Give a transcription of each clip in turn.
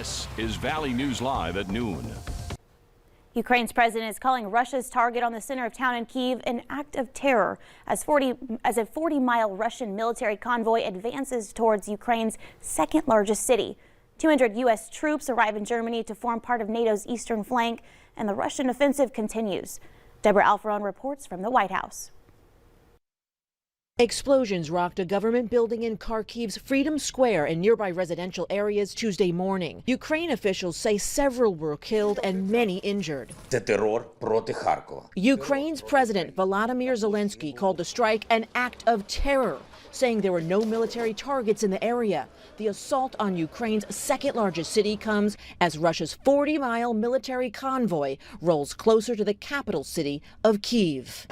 This is Valley News Live at noon. Ukraine's president is calling Russia's target on the center of town in Kyiv an act of terror as a 40-mile Russian military convoy advances towards Ukraine's second largest city. 200 U.S. troops arrive in Germany to form part of NATO's eastern flank, and the Russian offensive continues. Deborah Alfarone reports from the White House. Explosions rocked a government building in Kharkiv's Freedom Square and nearby residential areas Tuesday morning. Ukraine officials say several were killed and many injured. Ukraine's President Volodymyr Zelensky called the strike an act of terror, saying there were no military targets in the area. The assault on Ukraine's second largest city comes as Russia's 40-mile military convoy rolls closer to the capital city of Kyiv.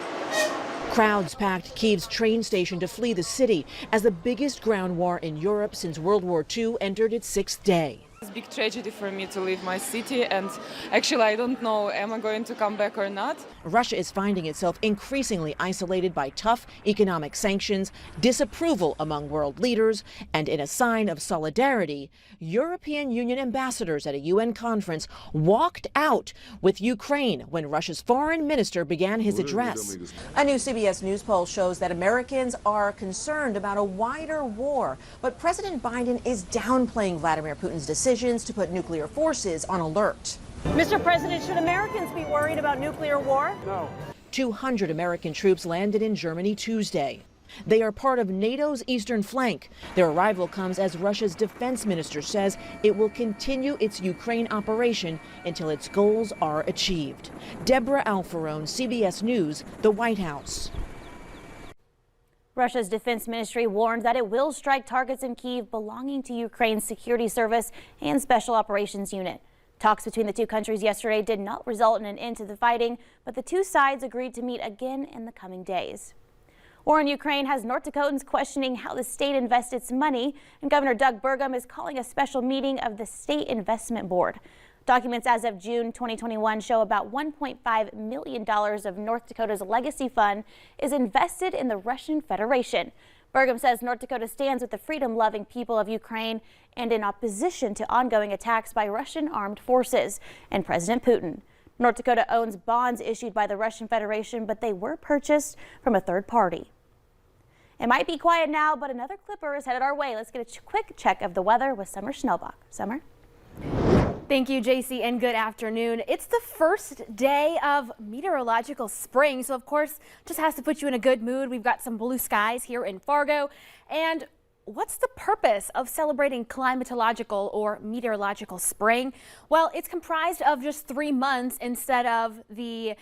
Crowds packed Kyiv's train station to flee the city as the biggest ground war in Europe since World War II entered its sixth day. It's a big tragedy for me to leave my city, and actually I don't know, am I going to come back or not? Russia is finding itself increasingly isolated by tough economic sanctions, disapproval among world leaders, and in a sign of solidarity, European Union ambassadors at a UN conference walked out with Ukraine when Russia's foreign minister began his address. A new CBS News poll shows that Americans are concerned about a wider war, but President Biden is downplaying Vladimir Putin's decisions to put nuclear forces on alert. Mr. President, should Americans be worried about nuclear war? No. 200 American troops landed in Germany Tuesday. They are part of NATO's eastern flank. Their arrival comes as Russia's defense minister says it will continue its Ukraine operation until its goals are achieved. Deborah Alfarone, CBS News, the White House. Russia's defense ministry warned that it will strike targets in Kyiv belonging to Ukraine's security service and special operations unit. Talks between the two countries yesterday did not result in an end to the fighting, but the two sides agreed to meet again in the coming days. War in Ukraine has North Dakotans questioning how the state invests its money, and Governor Doug Burgum is calling a special meeting of the State Investment Board. Documents as of June 2021 show about $1.5 million of North Dakota's legacy fund is invested in the Russian Federation. Burgum says North Dakota stands with the freedom-loving people of Ukraine and in opposition to ongoing attacks by Russian armed forces and President Putin. North Dakota owns bonds issued by the Russian Federation, but they were purchased from a third party. It might be quiet now, but another clipper is headed our way. Let's get a quick check of the weather with Summer Schnellbach. Summer? Thank you, JC, and good afternoon. It's the first day of meteorological spring, so of course, just has to put you in a good mood. We've got some blue skies here in Fargo. And what's the purpose of celebrating climatological or meteorological spring? Well, it's comprised of just 3 months instead of the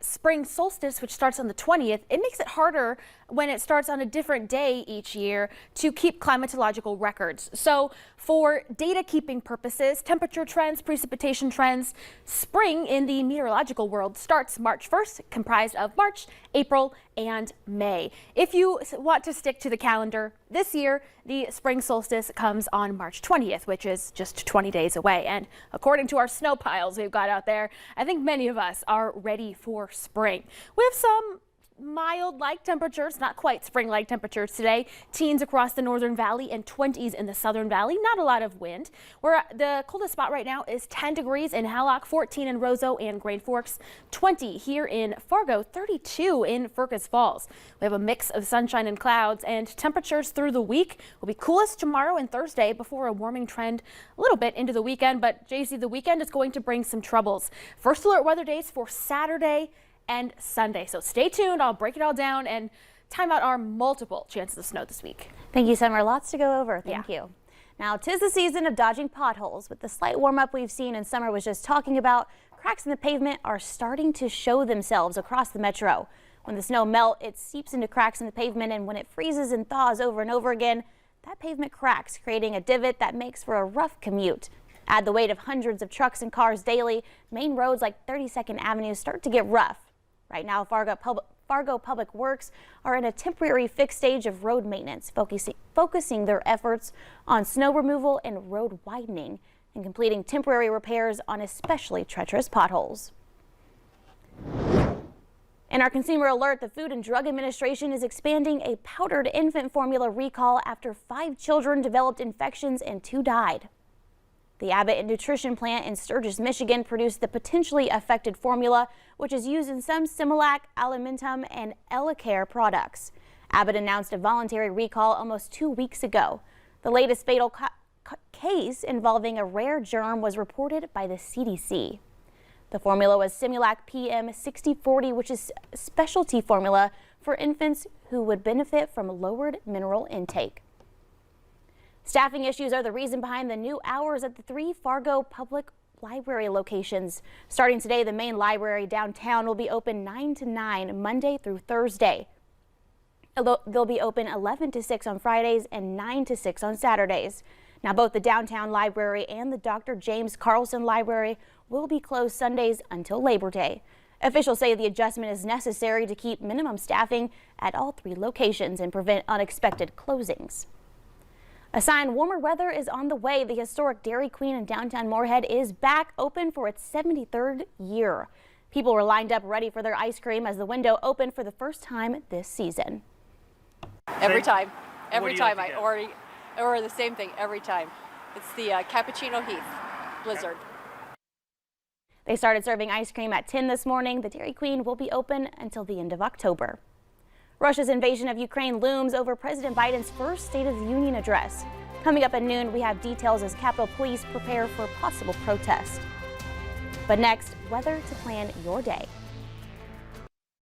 spring solstice, which starts on the 20th. It makes it harder when it starts on a different day each year to keep climatological records. So for data keeping purposes, temperature trends, precipitation trends, spring in the meteorological world starts March 1st, comprised of March, April, and May. If you want to stick to the calendar, this year the spring solstice comes on March 20th, which is just 20 days away. And according to our snow piles we've got out there, I think many of us are ready for spring. We have some mild-like temperatures, not quite spring-like temperatures today. Teens across the Northern Valley and 20s in the Southern Valley. Not a lot of wind. The coldest spot right now is 10 degrees in Hallock, 14 in Roseau and Grand Forks, 20 here in Fargo, 32 in Fergus Falls. We have a mix of sunshine and clouds, and temperatures through the week will be coolest tomorrow and Thursday before a warming trend a little bit into the weekend. But JC, the weekend is going to bring some troubles. First alert weather days for Saturday and Sunday. So stay tuned. I'll break it all down and time out our multiple chances of snow this week. Thank you, Summer. Lots to go over. Thank you. Now, 'tis the season of dodging potholes. With the slight warm up we've seen and Summer was just talking about, cracks in the pavement are starting to show themselves across the metro. When the snow melts, it seeps into cracks in the pavement, and when it freezes and thaws over and over again, that pavement cracks, creating a divot that makes for a rough commute. Add the weight of hundreds of trucks and cars daily, main roads like 32nd Avenue start to get rough. Right now, Fargo Public Works are in a temporary fixed stage of road maintenance, focusing their efforts on snow removal and road widening and completing temporary repairs on especially treacherous potholes. In our consumer alert, the Food and Drug Administration is expanding a powdered infant formula recall after 5 children developed infections and 2 died. The Abbott Nutrition plant in Sturgis, Michigan produced the potentially affected formula, which is used in some Similac, Alimentum, and Elecare products. Abbott announced a voluntary recall almost 2 weeks ago. The latest fatal case involving a rare germ was reported by the CDC. The formula was Similac PM6040, which is a specialty formula for infants who would benefit from lowered mineral intake. Staffing issues are the reason behind the new hours at the 3 Fargo public library locations. Starting today, the main library downtown will be open 9 to 9 Monday through Thursday. They'll be open 11 to 6 on Fridays and 9 to 6 on Saturdays. Now, both the downtown library and the Dr. James Carlson Library will be closed Sundays until Labor Day. Officials say the adjustment is necessary to keep minimum staffing at all 3 locations and prevent unexpected closings. A sign warmer weather is on the way. The historic Dairy Queen in downtown Moorhead is back open for its 73rd year. People were lined up ready for their ice cream as the window opened for the first time this season. Every time I like order the same thing every time. It's the Cappuccino Heath Blizzard. They started serving ice cream at 10 this morning. The Dairy Queen will be open until the end of October. Russia's invasion of Ukraine looms over President Biden's first State of the Union address. Coming up at noon, we have details as Capitol Police prepare for a possible protest. But next, weather to plan your day.